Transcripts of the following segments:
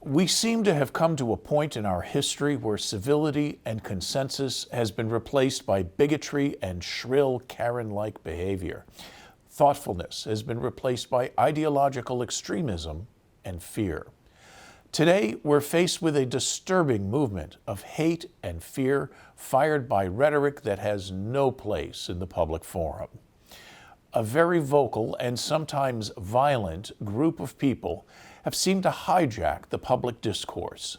We seem to have come to a point in our history where civility and consensus has been replaced by bigotry and shrill Karen-like behavior. Thoughtfulness has been replaced by ideological extremism and fear. Today, we're faced with a disturbing movement of hate and fear fired by rhetoric that has no place in the public forum. A very vocal and sometimes violent group of people have seemed to hijack the public discourse.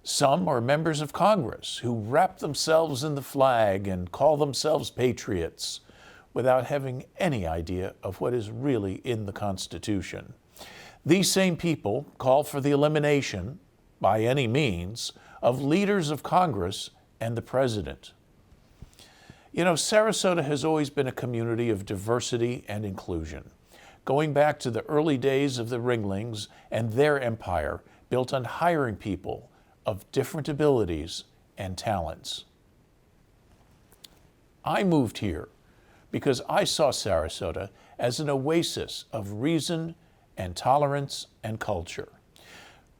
Some are members of Congress who wrap themselves in the flag and call themselves patriots without having any idea of what is really in the Constitution. These same people call for the elimination, by any means, of leaders of Congress and the president. You know, Sarasota has always been a community of diversity and inclusion, going back to the early days of the Ringlings and their empire built on hiring people of different abilities and talents. I moved here because I saw Sarasota as an oasis of reason and tolerance and culture.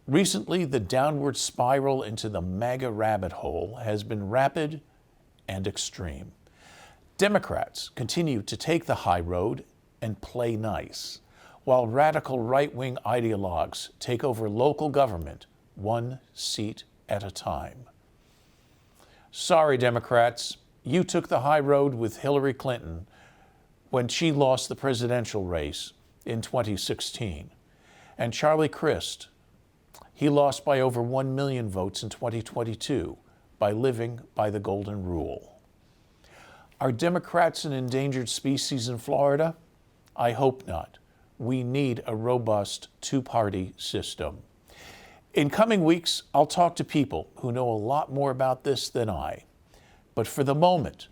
Recently, the downward spiral into the MAGA rabbit hole has been rapid and extreme. Democrats continue to take the high road and play nice, while radical right-wing ideologues take over local government one seat at a time. Sorry, Democrats, you took the high road with Hillary Clinton when she lost the presidential race in 2016. And Charlie Crist, he lost by over 1 million votes in 2022 by living by the golden rule. Are Democrats an endangered species in Florida? I hope not. We need a robust two-party system. In coming weeks, I'll talk to people who know a lot more about this than I. But for the moment,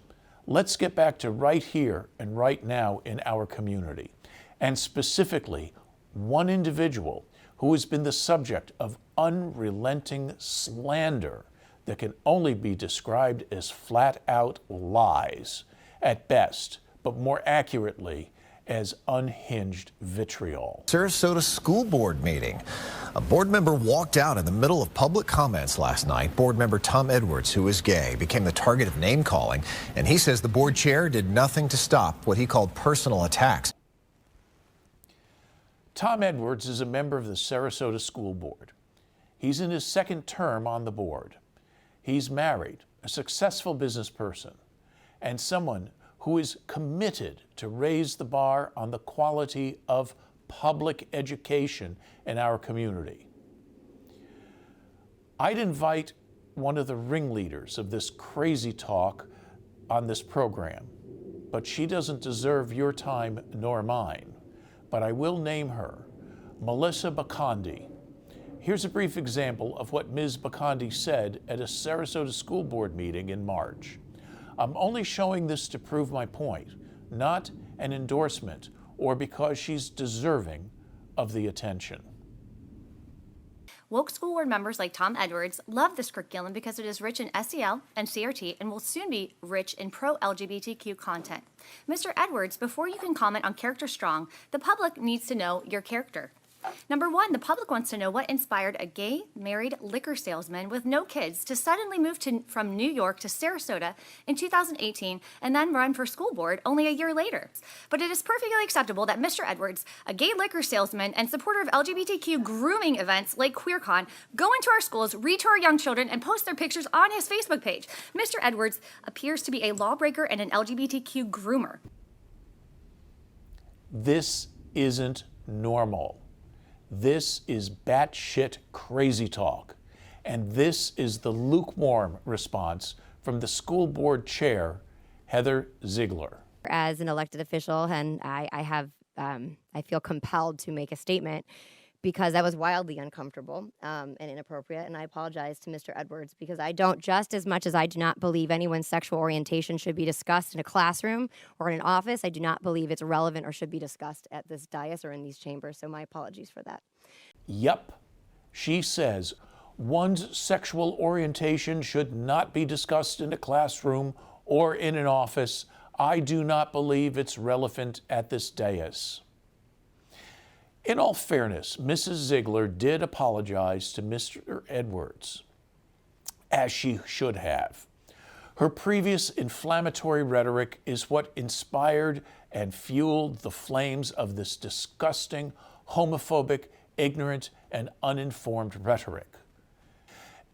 let's get back to right here and right now in our community, and specifically one individual who has been the subject of unrelenting slander that can only be described as flat-out lies at best, but more accurately as unhinged vitriol. Sarasota School Board meeting. A board member walked out in the middle of public comments last night. Board member Tom Edwards, who is gay, became the target of name-calling, and he says the board chair did nothing to stop what he called personal attacks. Tom Edwards is a member of the Sarasota School Board. He's in his second term on the board. He's married, a successful business person, and someone who is committed to raise the bar on the quality of public education in our community. I'd invite one of the ringleaders of this crazy talk on this program, but she doesn't deserve your time nor mine. But I will name her, Melissa Bakandi. Here's a brief example of what Ms. Bakandi said at a Sarasota School Board meeting in March. I'm only showing this to prove my point, not an endorsement or because she's deserving of the attention. Woke school board members like Tom Edwards love this curriculum because it is rich in SEL and CRT and will soon be rich in pro-LGBTQ content. Mr. Edwards, before you can comment on Character Strong, the public needs to know your character. Number one, the public wants to know what inspired a gay, married liquor salesman with no kids to suddenly move from New York to Sarasota in 2018 and then run for school board only a year later. But it is perfectly acceptable that Mr. Edwards, a gay liquor salesman and supporter of LGBTQ grooming events like QueerCon, go into our schools, read to our young children, and post their pictures on his Facebook page. Mr. Edwards appears to be a lawbreaker and an LGBTQ groomer. This isn't normal. This is batshit crazy talk, and this is the lukewarm response from the school board chair, Heather Ziegler. As an elected official, and I feel compelled to make a statement because that was wildly uncomfortable and inappropriate, and I apologize to Mr. Edwards because I don't, just as much as I do not believe anyone's sexual orientation should be discussed in a classroom or in an office, I do not believe it's relevant or should be discussed at this dais or in these chambers, so my apologies for that. Yep, she says one's sexual orientation should not be discussed in a classroom or in an office. I do not believe it's relevant at this dais. In all fairness, Mrs. Ziegler did apologize to Mr. Edwards, as she should have. Her previous inflammatory rhetoric is what inspired and fueled the flames of this disgusting, homophobic, ignorant, and uninformed rhetoric.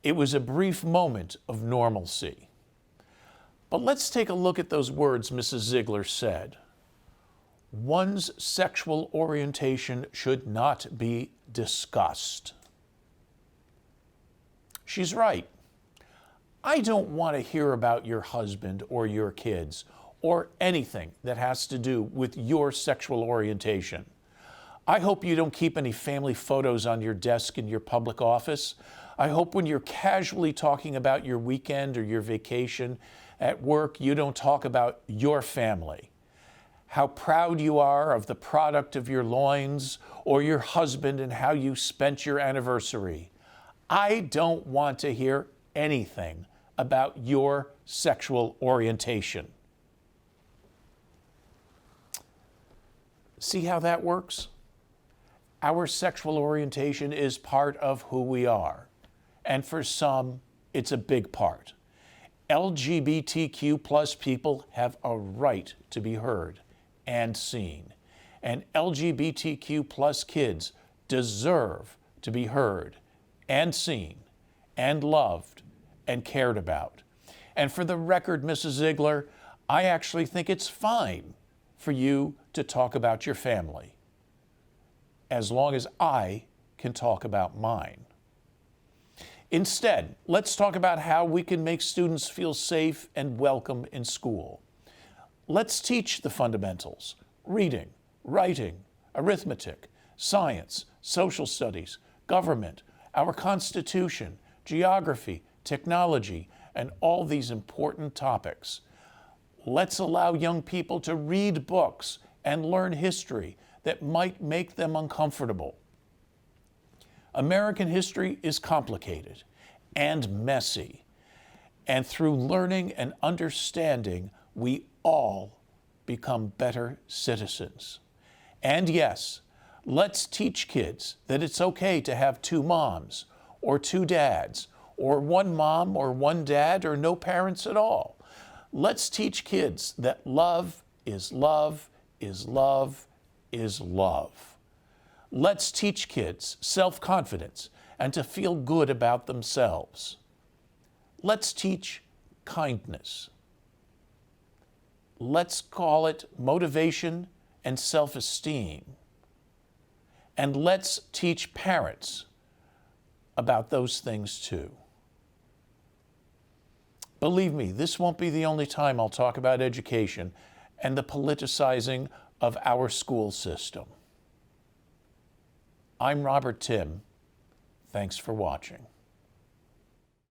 It was a brief moment of normalcy. But let's take a look at those words Mrs. Ziegler said. One's sexual orientation should not be discussed. She's right. I don't want to hear about your husband or your kids or anything that has to do with your sexual orientation. I hope you don't keep any family photos on your desk in your public office. I hope when you're casually talking about your weekend or your vacation at work, you don't talk about your family. How proud you are of the product of your loins or your husband and how you spent your anniversary. I don't want to hear anything about your sexual orientation. See how that works? Our sexual orientation is part of who we are, and for some, it's a big part. LGBTQ plus people have a right to be heard and seen, and LGBTQ plus kids deserve to be heard and seen and loved and cared about. And for the record, Mrs. Ziegler, I actually think it's fine for you to talk about your family, as long as I can talk about mine. Instead, let's talk about how we can make students feel safe and welcome in school. Let's teach the fundamentals: reading, writing, arithmetic, science, social studies, government, our Constitution, geography, technology, and all these important topics. Let's allow young people to read books and learn history that might make them uncomfortable. American history is complicated and messy, and through learning and understanding, we all become better citizens. And yes, let's teach kids that it's okay to have two moms or two dads, or one mom or one dad, or no parents at all. Let's teach kids that love is love is love is love. Let's teach kids self-confidence and to feel good about themselves. Let's teach kindness. Let's call it motivation and self-esteem. And let's teach parents about those things too. Believe me, this won't be the only time I'll talk about education and the politicizing of our school system. I'm Robert Tim. Thanks for watching.